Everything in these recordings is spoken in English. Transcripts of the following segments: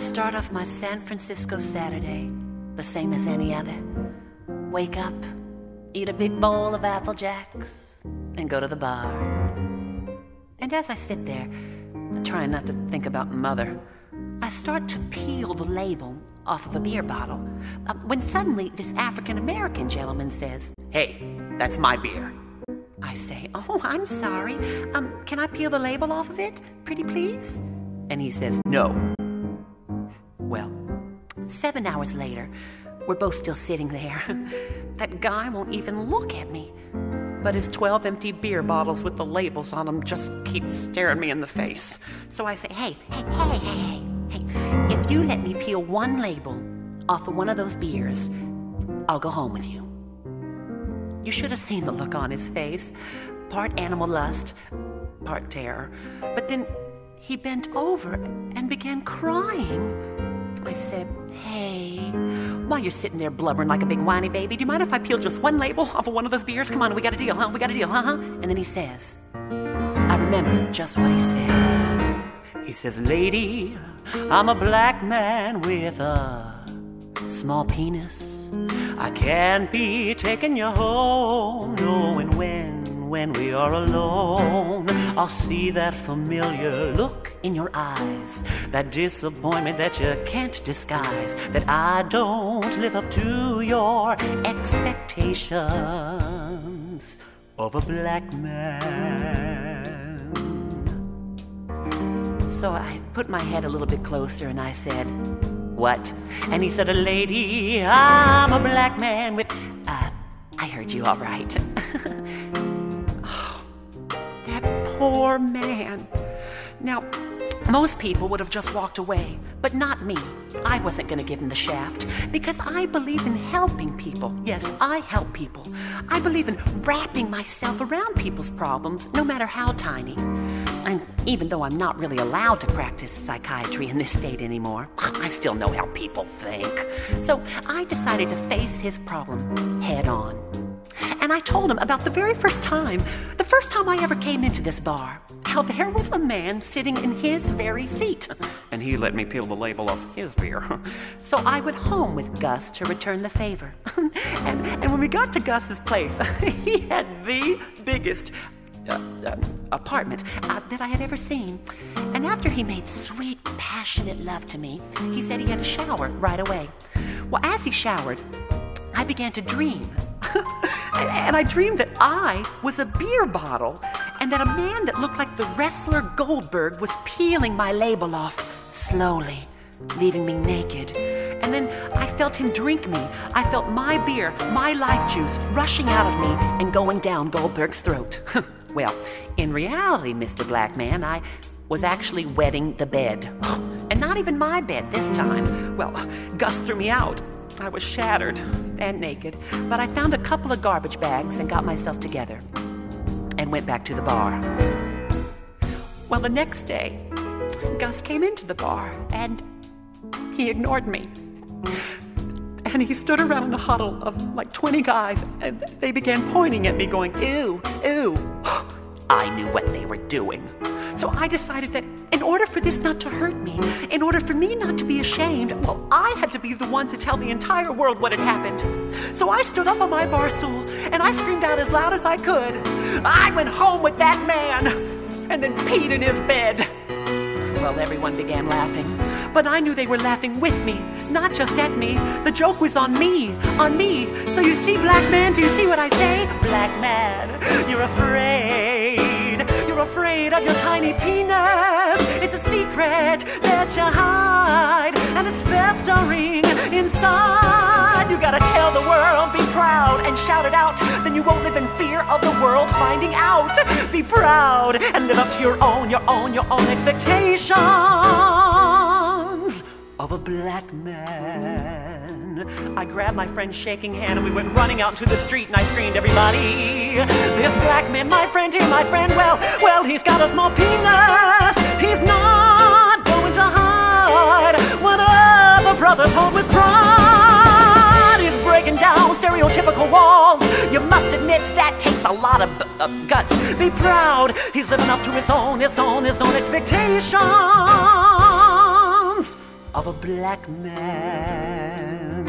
start off my San Francisco Saturday the same as any other. Wake up, eat a big bowl of Apple Jacks, and go to the bar. And as I sit there, trying not to think about Mother, I start to peel the label off of a beer bottle, when suddenly this African-American gentleman says, "Hey, that's my beer." I say, "Oh, I'm sorry. Can I peel the label off of it, pretty please?" And he says, "No." Well, 7 hours later, we're both still sitting there. That guy won't even look at me, but his 12 empty beer bottles with the labels on them just keep staring me in the face. So I say, hey, if you let me peel one label off of one of those beers, I'll go home with you. You should have seen the look on his face. Part animal lust, part terror. But then he bent over and began crying. I said, "Hey, while you're sitting there blubbering like a big whiny baby, do you mind if I peel just one label off of one of those beers? Come on, we got a deal, huh? We got a deal, huh? And then he says, I remember just what he says. He says, "Lady, I'm a black man with a small penis. I can't be taking you home, knowing when we are alone, I'll see that familiar look in your eyes, that disappointment that you can't disguise, that I don't live up to your expectations of a black man." So I put my head a little bit closer and I said, "What?" And he said, "Lady, I'm a black man with..." I heard you all right. Poor man. Now, most people would have just walked away, but not me. I wasn't going to give him the shaft because I believe in helping people. Yes, I help people. I believe in wrapping myself around people's problems, no matter how tiny. And even though I'm not really allowed to practice psychiatry in this state anymore, I still know how people think. So I decided to face his problem head on. And I told him about the very first time I ever came into this bar, how there was a man sitting in his very seat. And he let me peel the label off his beer. So I went home with Gus to return the favor. and when we got to Gus's place, he had the biggest apartment that I had ever seen. And after he made sweet, passionate love to me, he said he had to shower right away. Well, as he showered, I began to dream. And I dreamed that I was a beer bottle and that a man that looked like the wrestler Goldberg was peeling my label off slowly, leaving me naked. And then I felt him drink me. I felt my beer, my life juice, rushing out of me and going down Goldberg's throat. Well, in reality, Mr. Black Man, I was actually wetting the bed. And not even my bed this time. Well, Gus threw me out. I was shattered and naked, but I found a couple of garbage bags and got myself together and went back to the bar. Well, the next day, Gus came into the bar and he ignored me. And he stood around in a huddle of like 20 guys and they began pointing at me going, "Ew, ew." I knew what they were doing. So I decided that in order for this not to hurt me, in order for me not to be ashamed, well, I had to be the one to tell the entire world what had happened. So I stood up on my bar stool and I screamed out as loud as I could, "I went home with that man," and then peed in his bed. Well, everyone began laughing, but I knew they were laughing with me, not just at me. The joke was on me, on me. So you see, black man, do you see what I say? Black man, you're afraid. You're afraid of your tiny penis. It's a secret that you hide, and it's festering inside. You gotta tell the world, be proud, and shout it out. Then you won't live in fear of the world finding out. Be proud and live up to your own expectations of a black man. I grabbed my friend's shaking hand and we went running out into the street and I screamed, "Everybody, this black man, my friend here, my friend, well, he's got a small penis. He's not going to hide what other brothers hold with pride. He's breaking down stereotypical walls. You must admit that takes a lot of guts. Be proud, he's living up to his own expectations of a black man.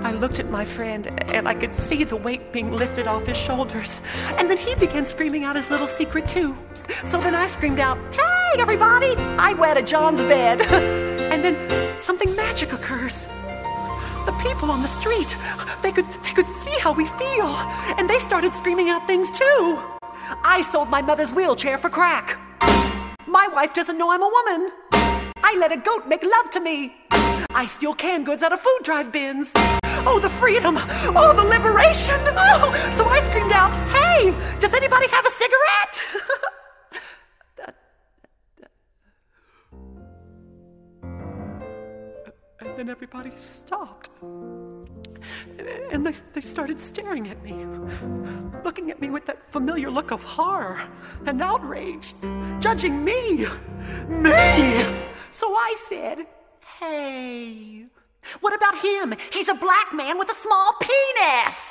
I looked at my friend, and I could see the weight being lifted off his shoulders. And then he began screaming out his little secret, too. So then I screamed out, "Hey, everybody, I wetted John's bed." And then something magic occurs. The people on the street, they could see how we feel, and they started screaming out things, too. I sold my mother's wheelchair for crack. My wife doesn't know I'm a woman. I let a goat make love to me. I steal canned goods out of food drive bins. Oh, the freedom! Oh, the liberation! Oh! So I screamed out, "Hey, does anybody have a cigarette?" And then everybody stopped. And they started staring at me, looking at me with that familiar look of horror and outrage, judging me. Me! So I said, "Hey, what about him? He's a black man with a small penis."